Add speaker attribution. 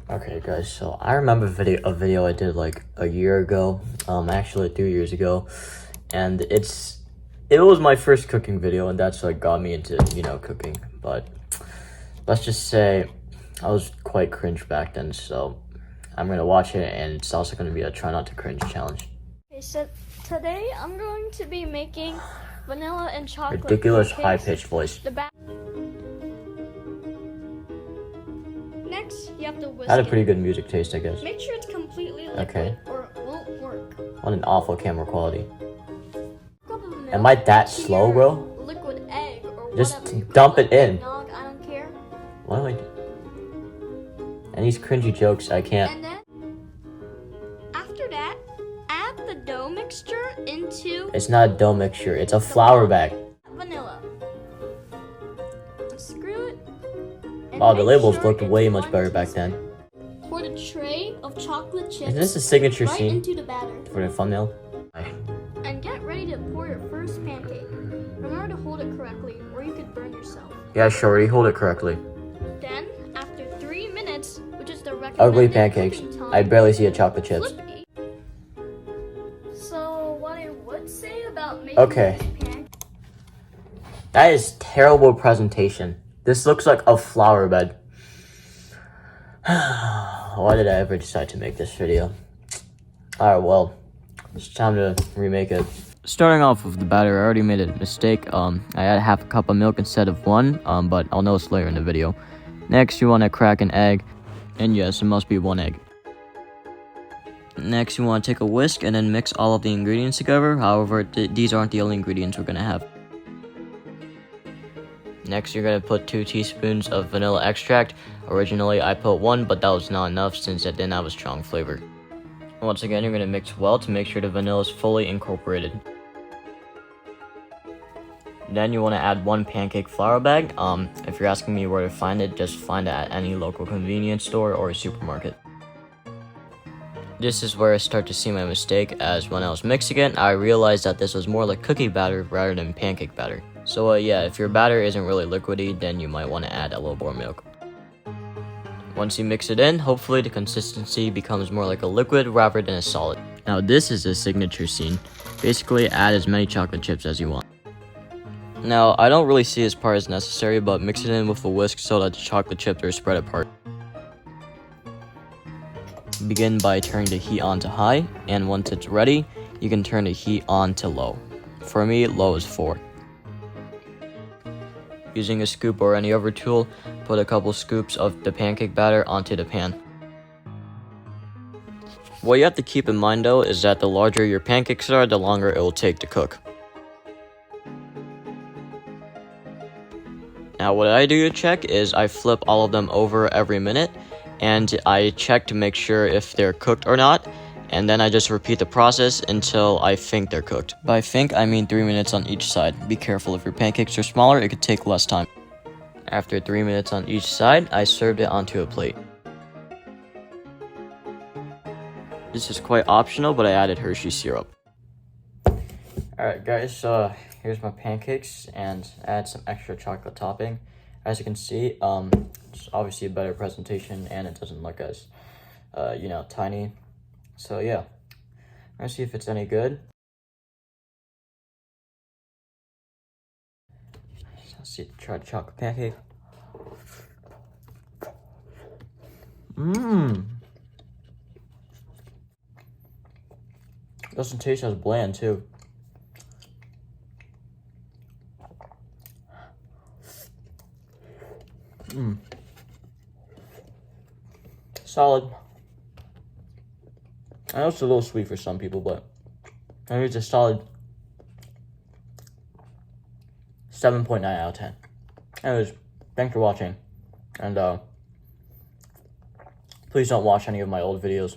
Speaker 1: Okay guys, so I remember a video I did like a year ago, actually 2 years ago, and it was my first cooking video, and that's what got me into, cooking. But let's just say I was quite cringe back then, so I'm gonna watch it, and it's also gonna be a try not to cringe challenge.
Speaker 2: Okay, so today I'm going to be making vanilla and chocolate
Speaker 1: Ridiculous
Speaker 2: pancakes.
Speaker 1: high-pitched voice.
Speaker 2: Next, you have to whisk
Speaker 1: I had a
Speaker 2: it.
Speaker 1: pretty good music taste, I guess.
Speaker 2: Make sure it's completely liquid
Speaker 1: Okay.
Speaker 2: or it won't work.
Speaker 1: What an awful camera quality.
Speaker 2: Cup of milk
Speaker 1: Am I that
Speaker 2: to
Speaker 1: slow,
Speaker 2: your
Speaker 1: bro?
Speaker 2: Liquid egg or
Speaker 1: Just
Speaker 2: whatever you
Speaker 1: dump
Speaker 2: call
Speaker 1: it in.
Speaker 2: Eggnog, I don't care.
Speaker 1: What do I do? And these cringy jokes, I can't.
Speaker 2: And then, after that, add the dough mixture into
Speaker 1: It's not a dough mixture, it's a flour bag.
Speaker 2: vanilla. Screw it. And
Speaker 1: Wow, the
Speaker 2: make
Speaker 1: labels
Speaker 2: sure
Speaker 1: looked
Speaker 2: it's
Speaker 1: way much
Speaker 2: 1
Speaker 1: better back then.
Speaker 2: Pour the tray of chocolate chips
Speaker 1: Is this a signature
Speaker 2: right
Speaker 1: scene
Speaker 2: into the batter.
Speaker 1: for the thumbnail?
Speaker 2: And get ready to pour your first pancake. Remember to hold it correctly or you could burn yourself.
Speaker 1: Yeah, Shorty, hold it correctly.
Speaker 2: Then, after 3 minutes, which is the recommended
Speaker 1: Ugly pancakes.
Speaker 2: cooking time,
Speaker 1: I barely see a chocolate chips.
Speaker 2: flip it. So, what I would say about making
Speaker 1: Okay.
Speaker 2: these pancakes,
Speaker 1: That is terrible presentation. This looks like a flower bed. Why did I ever decide to make this video? Alright, well, it's time to remake it. Starting off with the batter, I already made a mistake. I had half a cup of milk instead of one, but I'll notice later in the video. Next, you want to crack an egg, and yes, it must be 1 egg. Next, you want to take a whisk and then mix all of the ingredients together. However, these aren't the only ingredients we're going to have. Next, you're going to put 2 teaspoons of vanilla extract. Originally, I put 1, but that was not enough since it didn't have a strong flavor. Once again, you're going to mix well to make sure the vanilla is fully incorporated. Then you want to add 1 pancake flour bag. If you're asking me where to find it, just find it at any local convenience store or supermarket. This is where I start to see my mistake, as when I was mixing it, I realized that this was more like cookie batter rather than pancake batter. So yeah, if your batter isn't really liquidy, then you might want to add a little more milk. Once you mix it in, hopefully the consistency becomes more like a liquid rather than a solid. Now this is a signature scene. Basically add as many chocolate chips as you want. Now I don't really see this part as necessary, but mix it in with a whisk so that the chocolate chips are spread apart. Begin by turning the heat on to high, and once it's ready, you can turn the heat on to low. For me, low is 4. Using a scoop or any other tool, put a couple scoops of the pancake batter onto the pan. What you have to keep in mind though is that the larger your pancakes are, the longer it will take to cook. Now what I do to check is I flip all of them over every minute, and I check to make sure if they're cooked or not, and then I just repeat the process until I think they're cooked. By think, I mean 3 minutes on each side. Be careful, if your pancakes are smaller, it could take less time. After 3 minutes on each side, I served it onto a plate. This is quite optional, but I added Hershey syrup. Alright guys, so here's my pancakes, and add some extra chocolate topping. As you can see, it's obviously a better presentation, and it doesn't look as, tiny. So yeah, let's see if it's any good. Let's see, try the chocolate pancake. Doesn't taste as bland too. Solid. I know it's a little sweet for some people, but I think it's a solid 7.9 out of 10. Anyways, thanks for watching, and please don't watch any of my old videos.